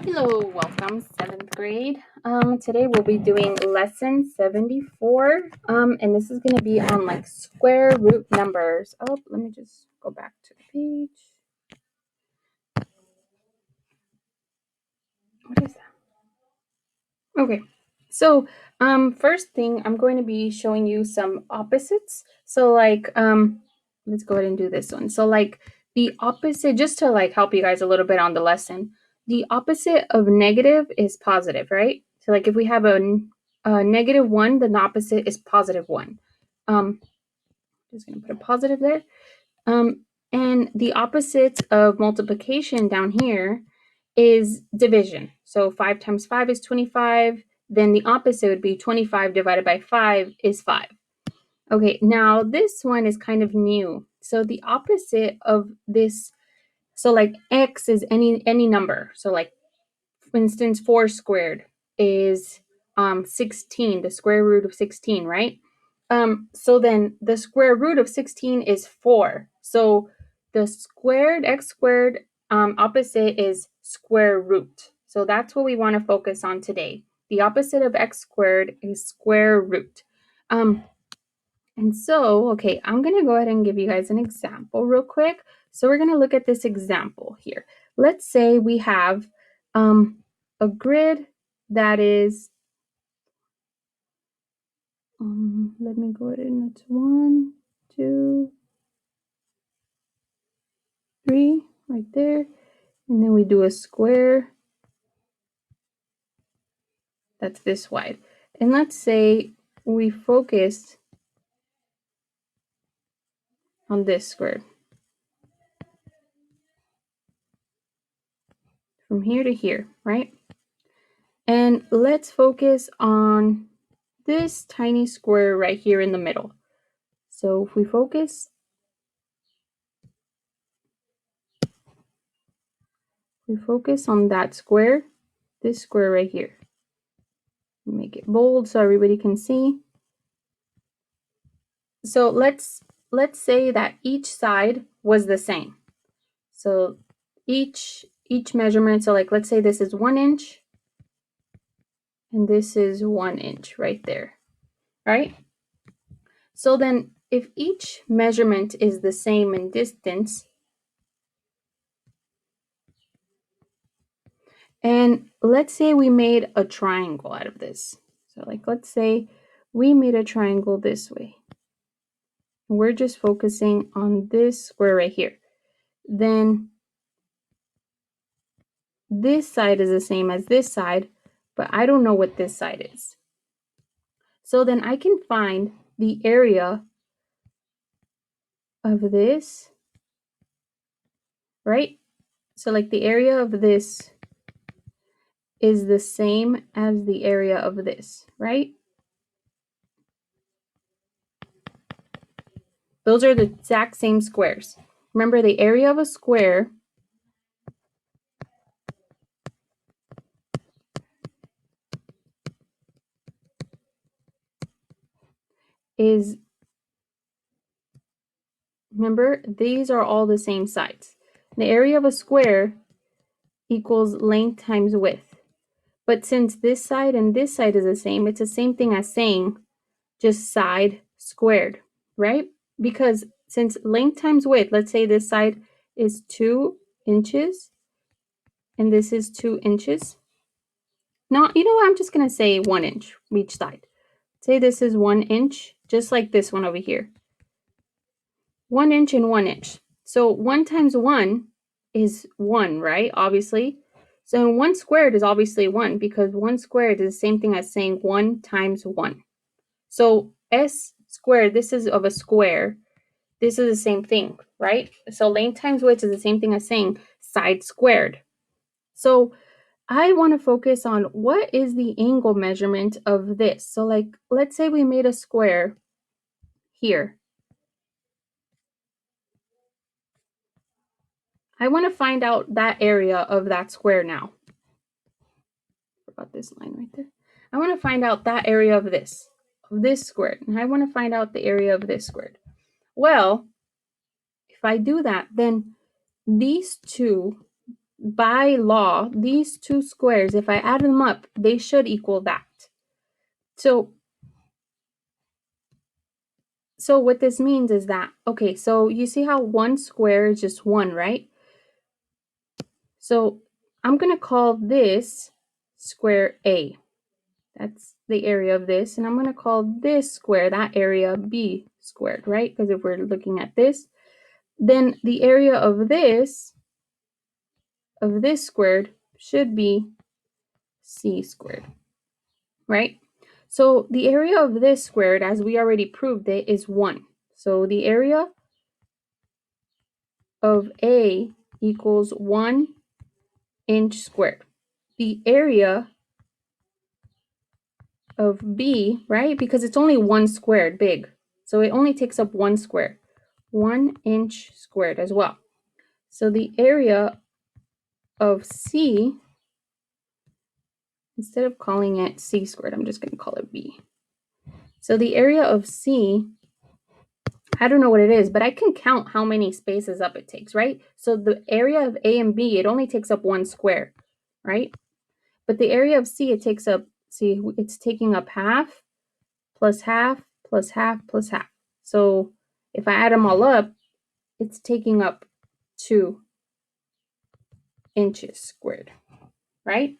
Hello, welcome, 7th grade. Today we'll be doing lesson 74, and this is going to be on like square root numbers. Oh, let me just go back to the page. What is that? Okay, so first thing, I'm going to be showing you some opposites. So like, let's go ahead and do this one. So like the opposite, just to like help you guys a little bit on the lesson, the opposite of negative is positive, right? So like if we have a -1, then the opposite is +1. Just gonna put a positive there. And the opposite of multiplication down here is division. So 5 times 5 is 25. Then the opposite would be 25 divided by 5 is 5. Okay, now this one is kind of new. So the opposite of this, so like x is any number. So like for instance, 4 squared is 16, the square root of 16, right? So then the square root of 16 is 4. So the squared, x squared, opposite is square root. So that's what we want to focus on today. The opposite of x squared is square root. And so, okay, I'm going to go ahead and give you guys an example real quick. So we're going to look at this example here. Let's say we have a grid that is, let me go ahead and it's 1, 2, 3 right there. And then we do a square that's this wide. And let's say we focus on this square. From here to here, right? And let's focus on this tiny square right here in the middle. So if we focus on that square, this square right here. Make it bold so everybody can see. So let's say that each side was the same. So each measurement, so like let's say this is 1 inch and this is 1 inch right there, right? So then if each measurement is the same in distance, and let's say we made a triangle out of this. So like let's say we made a triangle this way. We're just focusing on this square right here. Then this side is the same as this side, but I don't know what this side is. So then I can find the area of this, right? So like the area of this is the same as the area of this, right? Those are the exact same squares. Remember, the area of a square is, remember, these are all the same sides. The area of a square equals length times width. But since this side and this side is the same, it's the same thing as saying just side squared, right? Because since length times width, let's say this side is 2 inches and this is 2 inches. Now, you know what? I'm just going to say 1 inch each side. Say this is 1 inch, just like this one over here. 1 inch and 1 inch. So 1 times 1 is 1, right? Obviously. So 1 squared is obviously 1 because 1 squared is the same thing as saying 1 times 1. So s squared, this is of a square. This is the same thing, right? So length times width is the same thing as saying side squared. So I want to focus on what is the angle measurement of this. So like, let's say we made a square here. I want to find out that area of that square now. About this line right there. I want to find out that area of this squared. And I want to find out the area of this squared. Well, if I do that, then these two by law, these two squares, if I add them up, they should equal that. So what this means is that, okay, so you see how one square is just one, right? So I'm going to call this square A. That's the area of this. And I'm going to call this square, that area, B squared, right? Because if we're looking at this, then the area of this squared should be C squared, right? So the area of this squared, as we already proved it, is 1. So the area of A equals 1 inch squared. The area of B, right, because it's only 1 squared big, so it only takes up 1 square, 1 inch squared as well. So the area of C, instead of calling it C squared, I'm just going to call it B. So the area of C, I don't know what it is, but I can count how many spaces up it takes, right? So the area of A and B, it only takes up 1 square, right? But the area of C, it takes up, see, it's taking up half plus half plus half plus half. So if I add them all up, it's taking up 2 inches squared, right?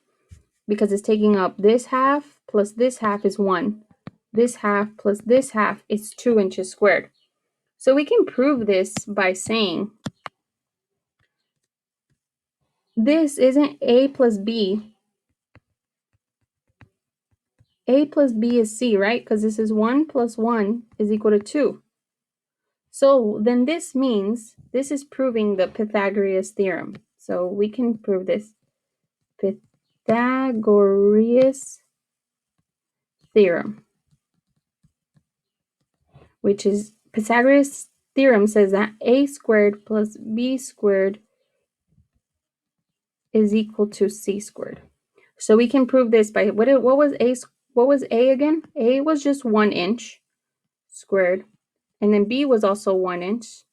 Because it's taking up this half plus this half is 1. This half plus this half is 2 inches squared. So we can prove this by saying this isn't A plus B. A plus B is C, right? Because this is 1 plus 1 is equal to 2. So then this means this is proving the Pythagoras theorem. So we can prove this. Pythagoras theorem, which is Pythagoras theorem says that A squared plus B squared is equal to C squared. So we can prove this by what was A again? A was just 1 inch squared, and then B was also 1 inch.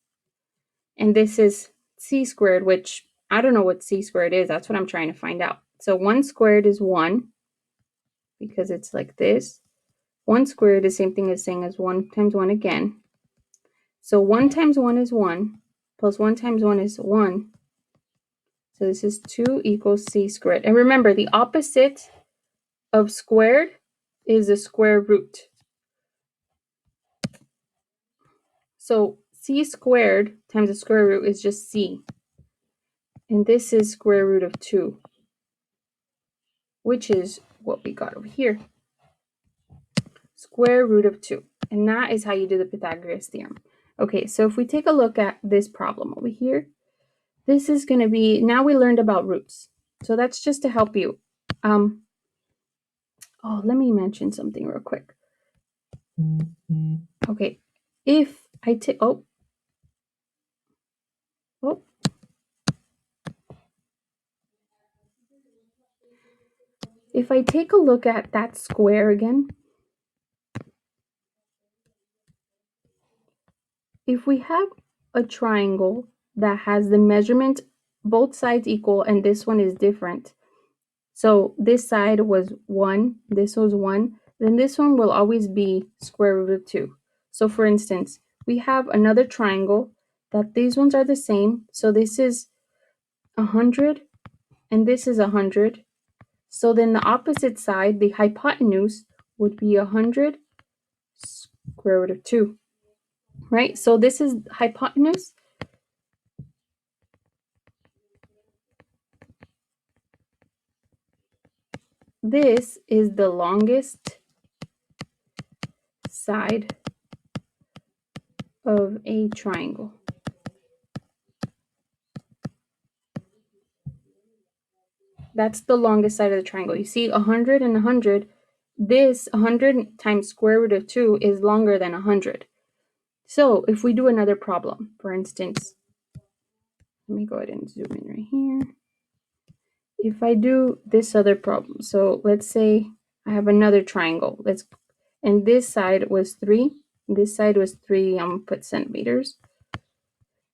And this is C squared, which I don't know what C squared is. That's what I'm trying to find out. So 1 squared is 1 because it's like this. 1 squared is the same thing as saying as 1 times 1 again. So 1 times 1 is 1 plus 1 times 1 is 1. So this is 2 equals C squared. And remember, the opposite of squared is the square root. So C squared times the square root is just C. And this is square root of 2, which is what we got over here. Square root of 2. And that is how you do the Pythagoras theorem. Okay, so if we take a look at this problem over here, this is going to be, now we learned about roots. So that's just to help you. Let me mention something real quick. Okay, if I take, if I take a look at that square again, if we have a triangle that has the measurement both sides equal and this one is different, so this side was 1, this was 1, then this one will always be square root of 2. So for instance, we have another triangle that these ones are the same. So this is 100 and this is 100. So then the opposite side, the hypotenuse, would be 100 square root of 2, right? So this is hypotenuse. This is the longest side of a triangle. That's the longest side of the triangle. You see 100 and 100. This 100 times square root of 2 is longer than 100. So if we do another problem, for instance, let me go ahead and zoom in right here. If I do this other problem, so let's say I have another triangle. And this side was 3. This side was 3. I'm gonna put centimeters.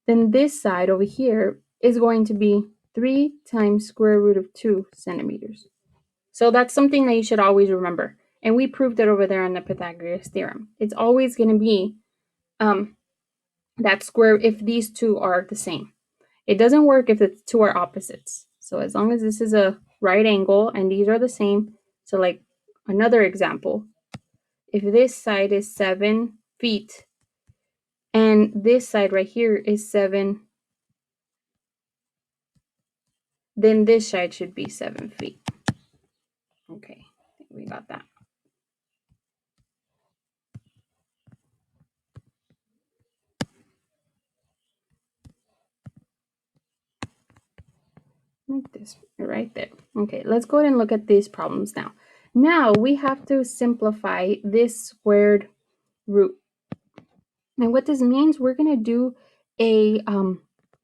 Then this side over here is going to be 3 times square root of 2 centimeters. So that's something that you should always remember. And we proved it over there on the Pythagoras theorem. It's always going to be that square if these two are the same. It doesn't work if the two are opposites. So as long as this is a right angle and these are the same, so like another example, if this side is 7 feet and this side right here is 7, then this side should be 7 feet. Okay, we got that. Like this, right there. Okay, let's go ahead and look at these problems now. Now we have to simplify this squared root. And what this means, we're going to do a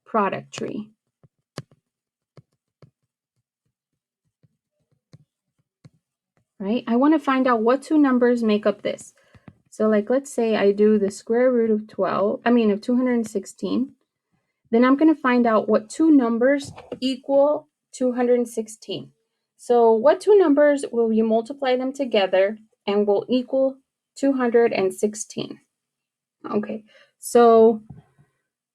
product tree. Right? I want to find out what two numbers make up this. So like, let's say I do the square root of 216. Then I'm going to find out what two numbers equal 216. So what two numbers will you multiply them together and will equal 216? Okay, so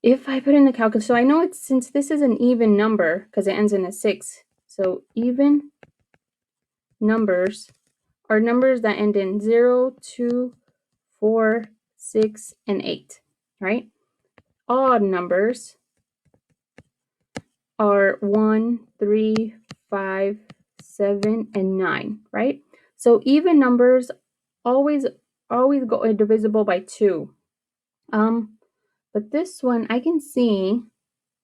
if I put in the calculator, so I know it's, since this is an even number because it ends in a 6, so even numbers are numbers that end in 0, 2, 4, 6, and 8, right? Odd numbers are 1, 3, 5, 7, and 9, right? So even numbers always go divisible by 2. But this one I can see,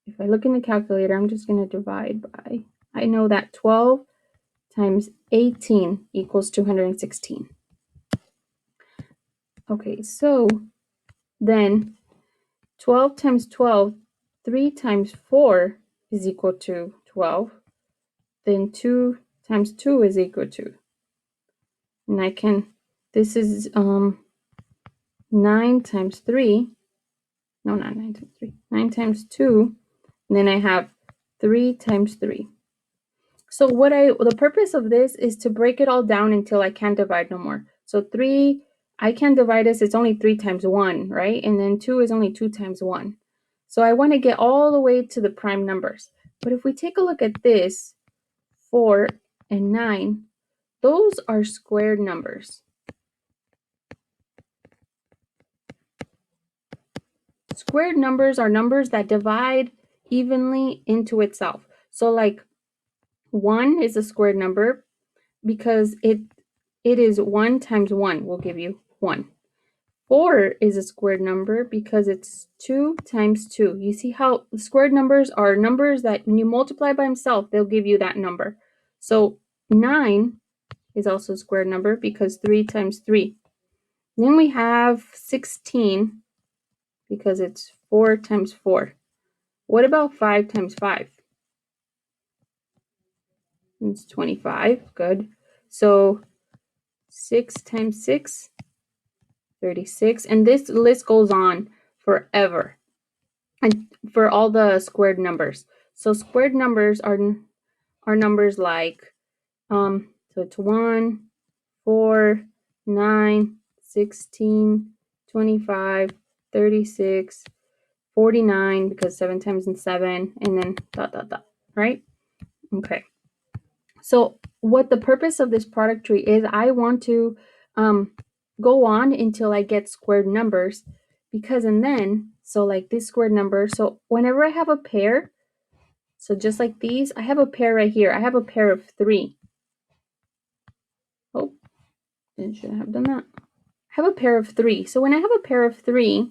if I look in the calculator, I'm just going to divide by, I know that 12 times 18 equals 216. Okay, so then 12 times 12, 3 times 4 is equal to 12. Then 2 times 2 is equal to. And I can, this is 9 times 3. No, not 9 times 3. 9 times 2. And then I have 3 times 3. So the purpose of this is to break it all down until I can't divide no more. So 3, I can't divide this, it's only 3 times 1, right? And then 2 is only 2 times 1. So I want to get all the way to the prime numbers. But if we take a look at this, 4 and 9, those are squared numbers. Squared numbers are numbers that divide evenly into itself. So like 1 is a squared number because it is 1 times 1 will give you 1. 4 is a squared number because it's 2 times 2. You see how squared numbers are numbers that when you multiply by themselves, they'll give you that number. So 9 is also a squared number because 3 times 3. Then we have 16 because it's 4 times 4. What about 5 times 5? It's 25. Good. So 6 times 6, 36. And this list goes on forever. And for all the squared numbers. So squared numbers are numbers like so it's 1, 4, 9, 16, 25, 36, 49 because 7 times 7, and then dot dot dot, right? Okay. So what the purpose of this product tree is, I want to go on until I get squared numbers, because and then, so like this squared number, so whenever I have a pair, so just like these, I have a pair right here. I have a pair of 3. Oh, I shouldn't have done that. I have a pair of 3. So when I have a pair of 3,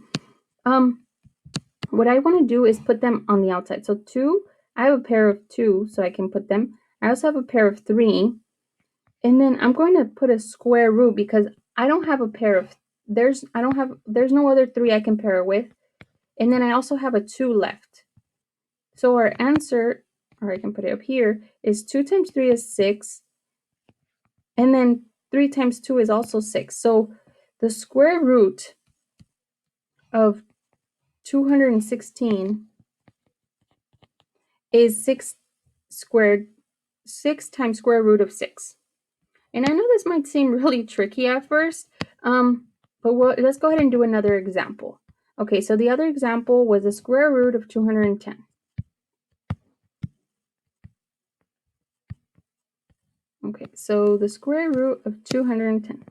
what I want to do is put them on the outside. So 2, I have a pair of 2, so I can put them. I also have a pair of 3. And then I'm going to put a square root because I don't have a pair of, there's no other 3 I can pair it with. And then I also have a 2 left. So our answer, or I can put it up here, is 2 times 3 is 6. And then 3 times 2 is also 6. So the square root of 216 is 6 6 times square root of 6. And I know this might seem really tricky at first, but let's go ahead and do another example. Okay, so the other example was the square root of 210. Okay, so the square root of 210.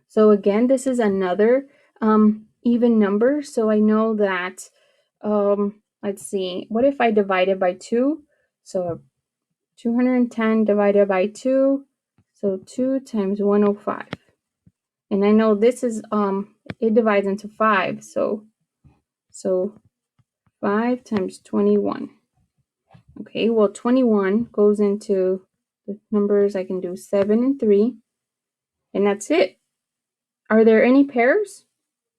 So again, this is another even number. So I know that, let's see, what if I divide it by 2? So 210 divided by 2, so 2 times 105. And I know this is, it divides into 5, so 5 times 21. Okay, well, 21 goes into the numbers. I can do 7 and 3, and that's it. Are there any pairs?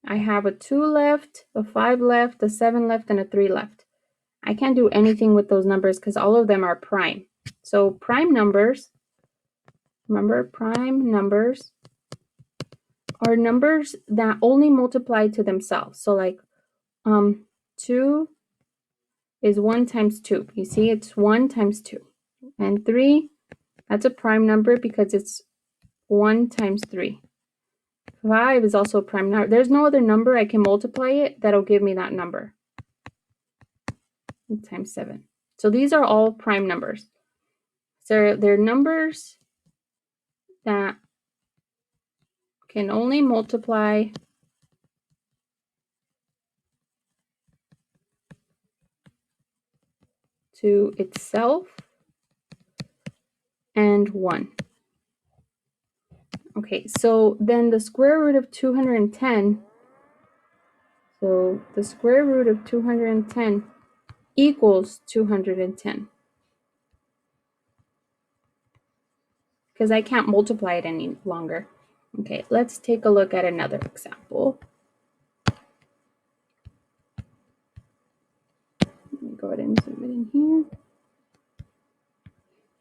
I have a 2 left, a 5 left, a 7 left, and a 3 left. I can't do anything with those numbers because all of them are prime. So prime numbers, remember, prime numbers are numbers that only multiply to themselves. So like 2 is 1 times 2. You see, it's 1 times 2. And 3, that's a prime number because it's 1 times 3. 5 is also a prime number. There's no other number I can multiply it that'll give me that number. Times 7. So these are all prime numbers. So they're numbers that can only multiply to itself and 1. Okay, so then the square root of 210, so the square root of 210 equals 210. Because I can't multiply it any longer. Okay, let's take a look at another example. Let me go ahead and zoom it in here.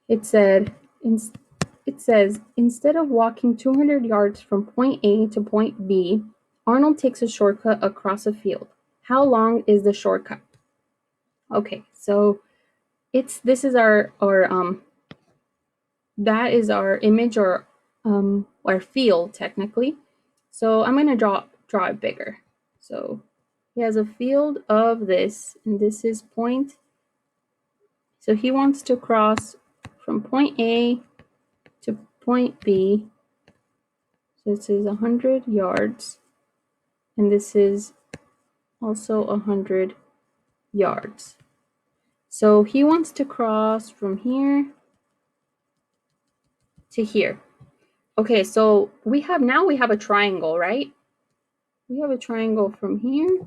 It says, instead of walking 200 yards from point A to point B, Arnold takes a shortcut across a field. How long is the shortcut? Okay, so this is our that is our image, or our field technically. So I'm gonna draw it bigger. So he has a field of this, and this is point. So he wants to cross from point A to point B. So this is 100 yards, and this is also 100 yards. So he wants to cross from here to here. Okay, so we have a triangle, right? We have a triangle from here.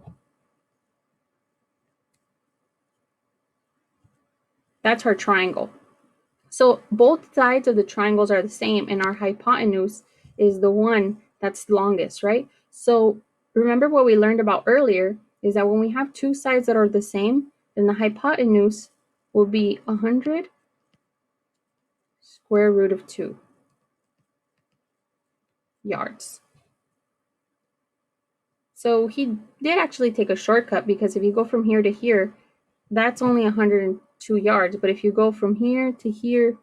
That's our triangle. So both sides of the triangles are the same, and our hypotenuse is the one that's longest, right? So remember what we learned about earlier is that when we have two sides that are the same, then the hypotenuse will be 100 square root of 2 yards. So he did actually take a shortcut, because if you go from here to here, that's only 102 yards. But if you go from here to here,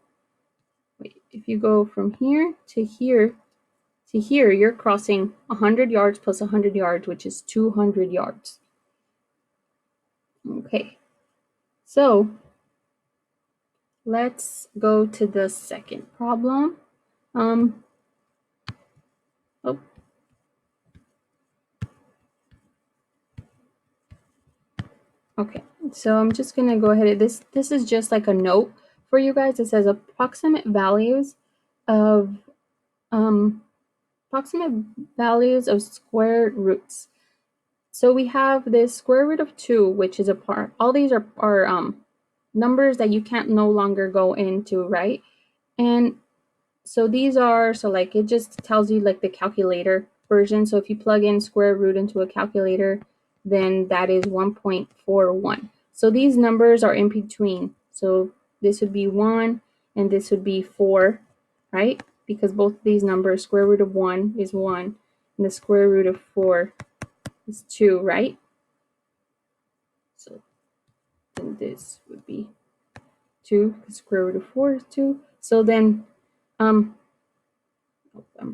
if you go from here to here, you're crossing 100 yards plus 100 yards, which is 200 yards. Okay, so let's go to the second problem. Okay, so I'm just gonna go ahead. This is just like a note for you guys. It says approximate values of square roots. So we have this square root of 2, which is a part. All these are numbers that you can't no longer go into, right? And so these are, so like it just tells you like the calculator version. So if you plug in square root into a calculator, then that is 1.41. So these numbers are in between. So this would be 1 and this would be 4, right? Because both of these numbers, square root of 1 is 1 and the square root of 4 is 2, right? So then this would be 2, the square root of 4 is 2. So then, I'm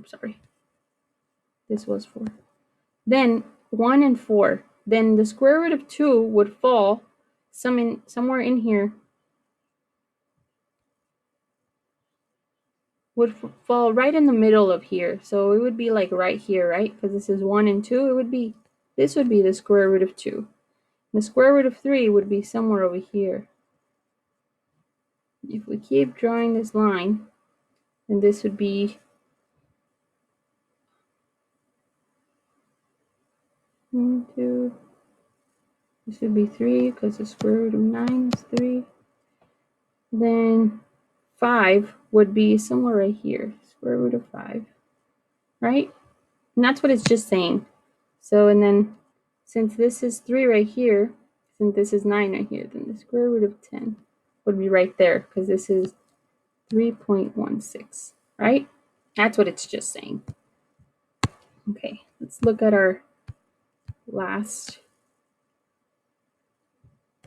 sorry, this was 4. Then 1 and 4. Then the square root of 2 would fall somewhere in here, would fall right in the middle of here. So it would be like right here, right? Because this is 1 and 2. This would be the square root of 2. The square root of 3 would be somewhere over here. If we keep drawing this line, then this would be 1, 2. This would be 3 because the square root of 9 is 3. Then 5 would be somewhere right here, square root of 5, right? And that's what it's just saying. So, and then since this is 3 right here, since this is 9 right here, then the square root of 10 would be right there because this is 3.16, right? That's what it's just saying. Okay, let's look at our last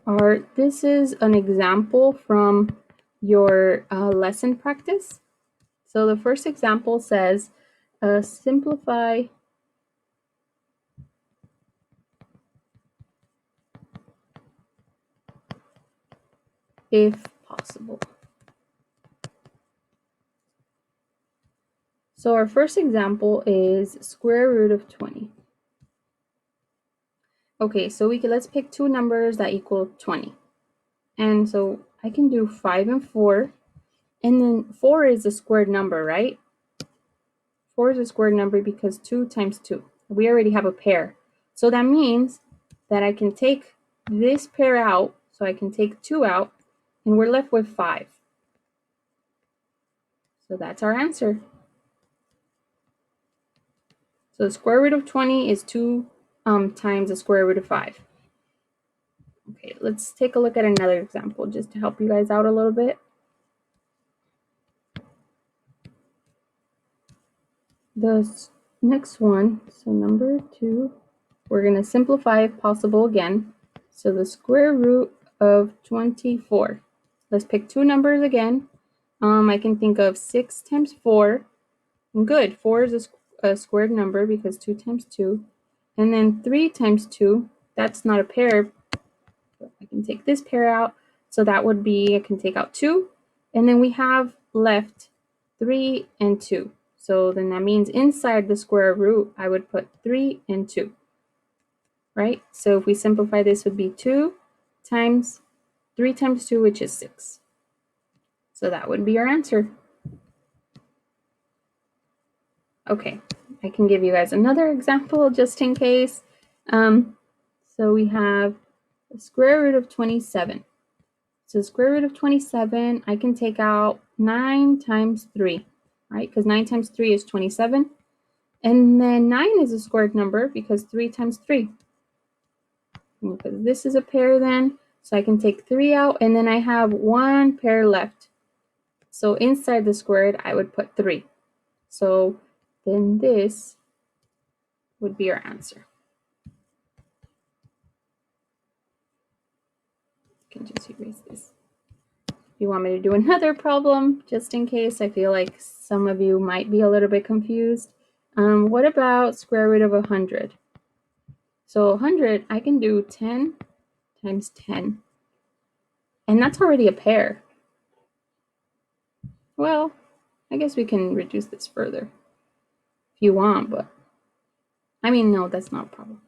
art. This is an example from your lesson practice. So the first example says, simplify if possible. So our first example is square root of 20. Okay, so let's pick two numbers that equal 20. And so I can do 5 and 4. And then 4 is a squared number, right? 4 is a squared number because 2 times 2. We already have a pair. So that means that I can take this pair out. So I can take 2 out. And we're left with 5. So that's our answer. So the square root of 20 is 2 times the square root of 5. Okay, let's take a look at another example just to help you guys out a little bit. The next one, so number 2, we're going to simplify if possible again. So the square root of 24. Let's pick two numbers again. I can think of 6 times 4. And good, 4 is a squared number because 2 times 2. And then 3 times 2, that's not a pair. I can take this pair out. So that would be, I can take out 2. And then we have left 3 and 2. So then that means inside the square root, I would put 3 and 2. Right? So if we simplify, this would be 2 times 3 times 2, which is 6. So that would be our answer. Okay, I can give you guys another example just in case. So we have the square root of 27. So the square root of 27, I can take out 9 times 3, right? Because 9 times 3 is 27. And then 9 is a squared number because 3 times 3. Because this is a pair then, so I can take 3 out, and then I have one pair left. So inside the squared, I would put 3. So then this would be our answer. I can just erase this. If you want me to do another problem, just in case, I feel like some of you might be a little bit confused. What about square root of 100? So 100, I can do 10 times 10. And that's already a pair. Well, I guess we can reduce this further if you want, but I mean, no, that's not a problem.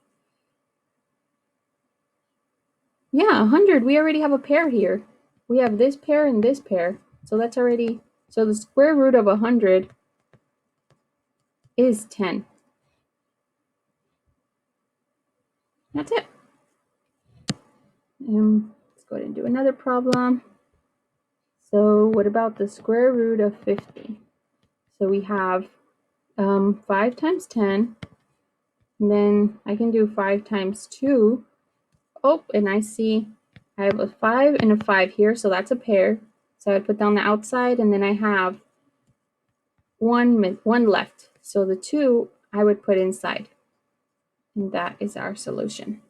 Yeah, 100, we already have a pair here. We have this pair and this pair. So that's already, so the square root of 100 is 10. That's it. Let's go ahead and do another problem. So what about the square root of 50? So we have 5 times 10. And then I can do 5 times 2. Oh, and I see I have a 5 and a 5 here, so that's a pair. So I would put down the outside, and then I have one left. So the 2 I would put inside. And that is our solution.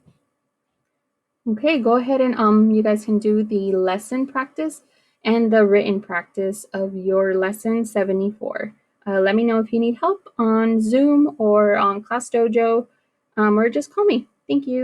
Okay, go ahead and you guys can do the lesson practice and the written practice of your lesson 74. Let me know if you need help on Zoom or on Class Dojo, or just call me. Thank you.